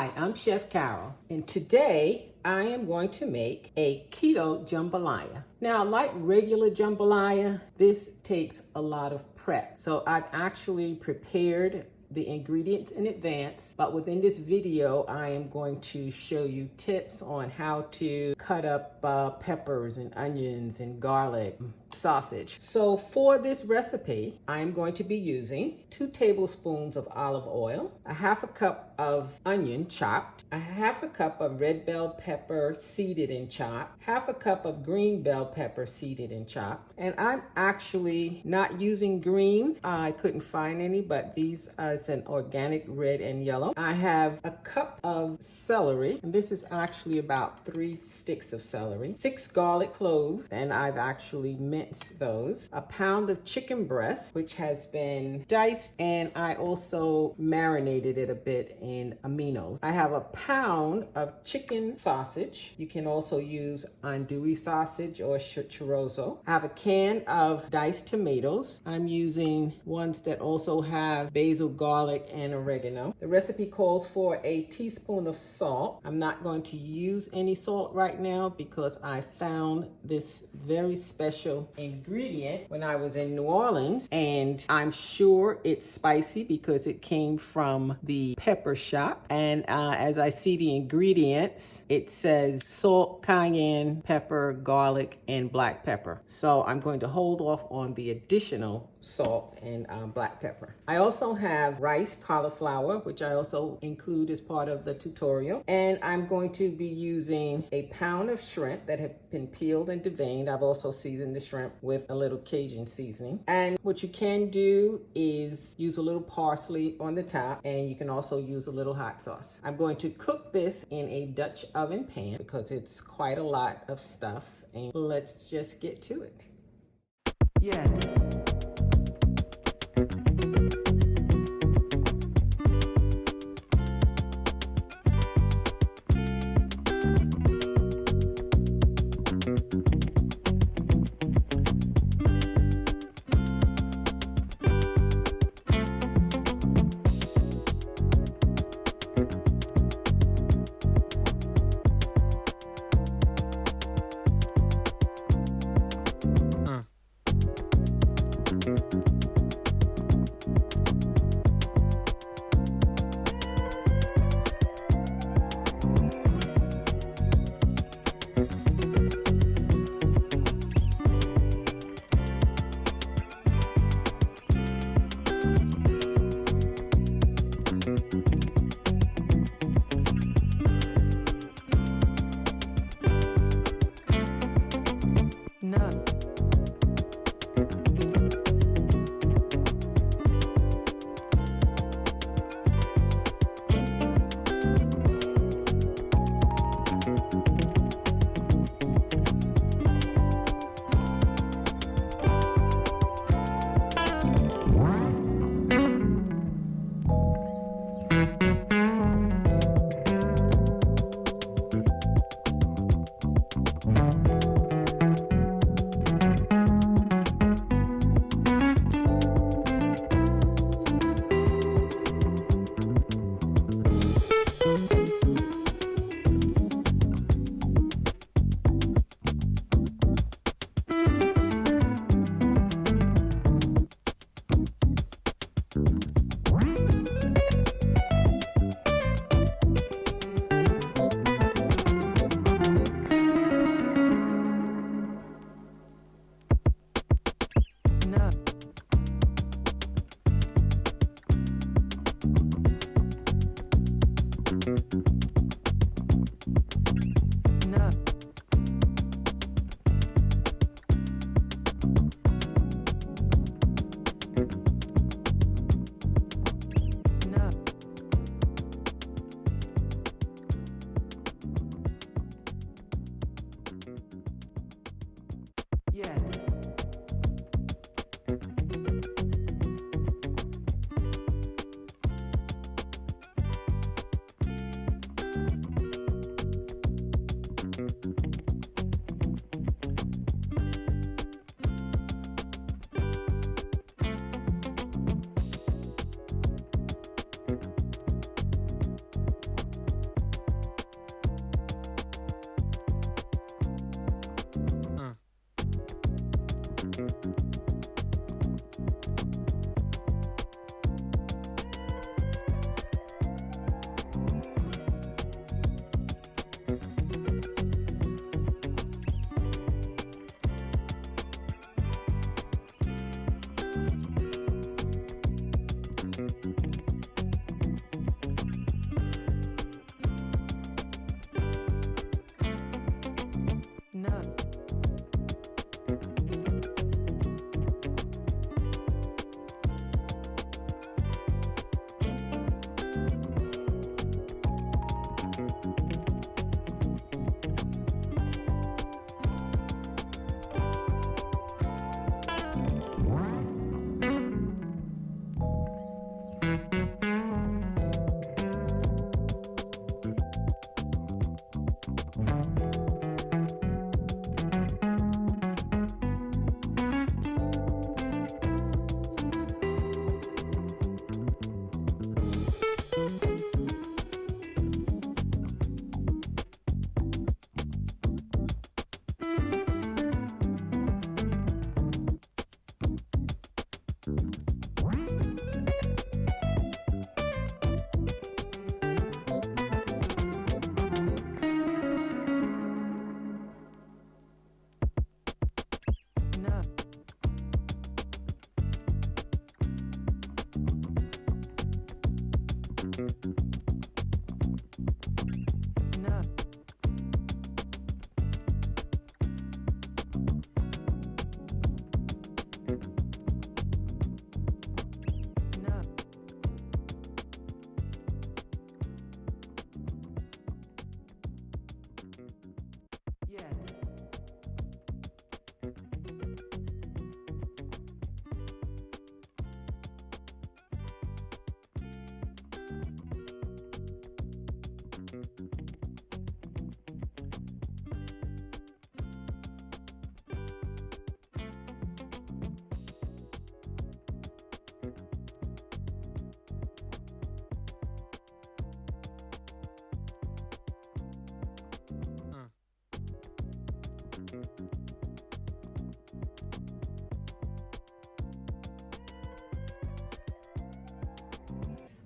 Hi, I'm Chef Carol, and today I am going to make a keto jambalaya. Now, like regular jambalaya, this takes a lot of prep. So I've actually prepared the ingredients in advance, but within this video, I am going to show you tips on how to cut up peppers and onions and garlic, sausage. So for this recipe, I'm going to be using 2 tablespoons of olive oil, a half a cup of onion chopped, a half a cup of red bell pepper seeded and chopped, half a cup of green bell pepper seeded and chopped. And I'm actually not using green. I couldn't find any, but these it's an organic red and yellow. I have a cup of celery, and this is actually about 3 sticks of celery, 6 garlic cloves, and I've actually minced those, a pound of chicken breast, which has been diced, and I also marinated it a bit in aminos. I have a pound of chicken sausage. You can also use andouille sausage or chorizo. I have a can of diced tomatoes. I'm using ones that also have basil, garlic, and oregano. The recipe calls for a teaspoon of salt. I'm not going to use any salt right now because I found this very special ingredient when I was in New Orleans, and I'm sure it's spicy because it came from the pepper shop. And as I see the ingredients, it says salt, cayenne, pepper, garlic, and black pepper. So I'm going to hold off on the additional salt and black pepper. I also have riced cauliflower, which I also include as part of the tutorial. And I'm going to be using a pound of shrimp that have been peeled and deveined. I've also seasoned the shrimp with a little Cajun seasoning. And what you can do is use a little parsley on the top, and you can also use a little hot sauce. I'm going to cook this in a Dutch oven pan because it's quite a lot of stuff. And let's just get to it. Yeah.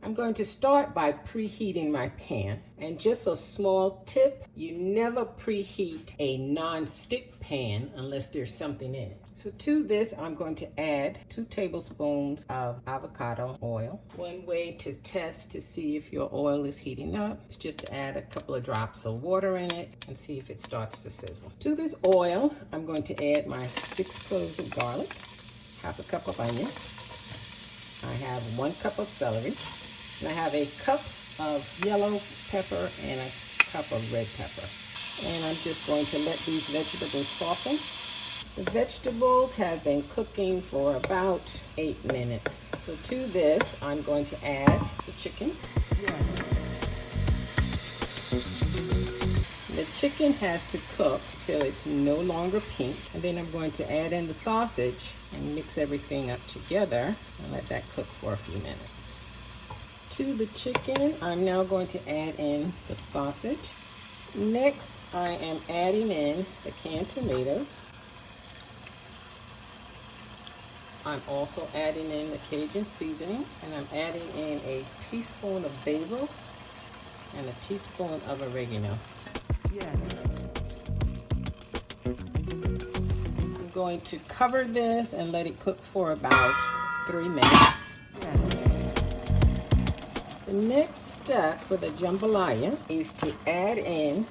I'm going to start by preheating my pan. And just a small tip, you never preheat a non-stick pan unless there's something in it. So to this, I'm going to add 2 tablespoons of avocado oil. One way to test to see if your oil is heating up is just to add a couple of drops of water in it and see if it starts to sizzle. To this oil, I'm going to add my 6 cloves of garlic, half a cup of onion. I have 1 cup of celery. And I have a cup of yellow pepper and a cup of red pepper. And I'm just going to let these vegetables soften. The vegetables have been cooking for about 8 minutes. So to this, I'm going to add the chicken. The chicken has to cook till it's no longer pink. And then I'm going to add in the sausage and mix everything up together and let that cook for a few minutes. To the chicken, I'm now going to add in the sausage. Next, I am adding in the canned tomatoes. I'm also adding in the Cajun seasoning, and I'm adding in a teaspoon of basil and a teaspoon of oregano. I'm going to cover this and let it cook for about 3 minutes. The next step for the jambalaya is to add in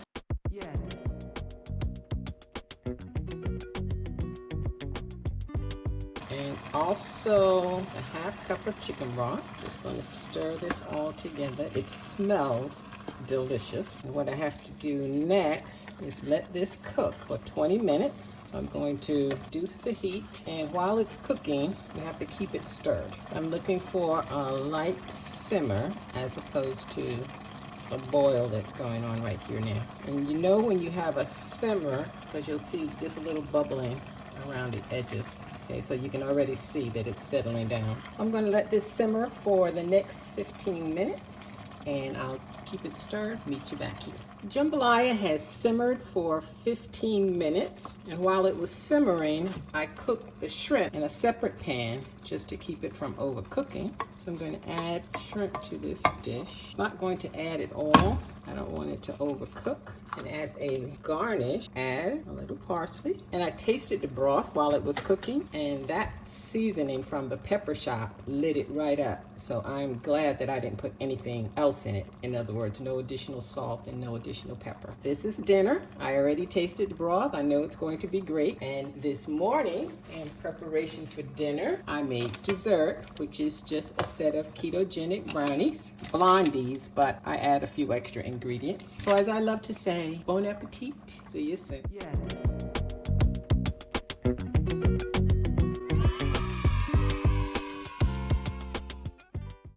and also a half cup of chicken broth. Just going to stir this all together. It smells delicious. And what I have to do next is let this cook for 20 minutes. I'm going to reduce the heat, and while it's cooking, you have to keep it stirred. So I'm looking for a light simmer as opposed to a boil that's going on right here now. And you know when you have a simmer because you'll see just a little bubbling around the edges. Okay, so you can already see that it's settling down. I'm going to let this simmer for the next 15 minutes and I'll keep it stirred, meet you back here. Jambalaya has simmered for 15 minutes, and while it was simmering, I cooked the shrimp in a separate pan just to keep it from overcooking. So I'm going to add shrimp to this dish. I'm not going to add it all. I don't want it to overcook. And as a garnish, add a little parsley. And I tasted the broth while it was cooking, and that seasoning from the pepper shop lit it right up. So I'm glad that I didn't put anything else in it. In other words, no additional salt and no additional pepper. This is dinner. I already tasted the broth. I know it's going to be great. And this morning, in preparation for dinner, I made dessert, which is just a set of ketogenic brownies, blondies, but I add a few extra ingredients. So as I love to say, bon appetit. See you soon.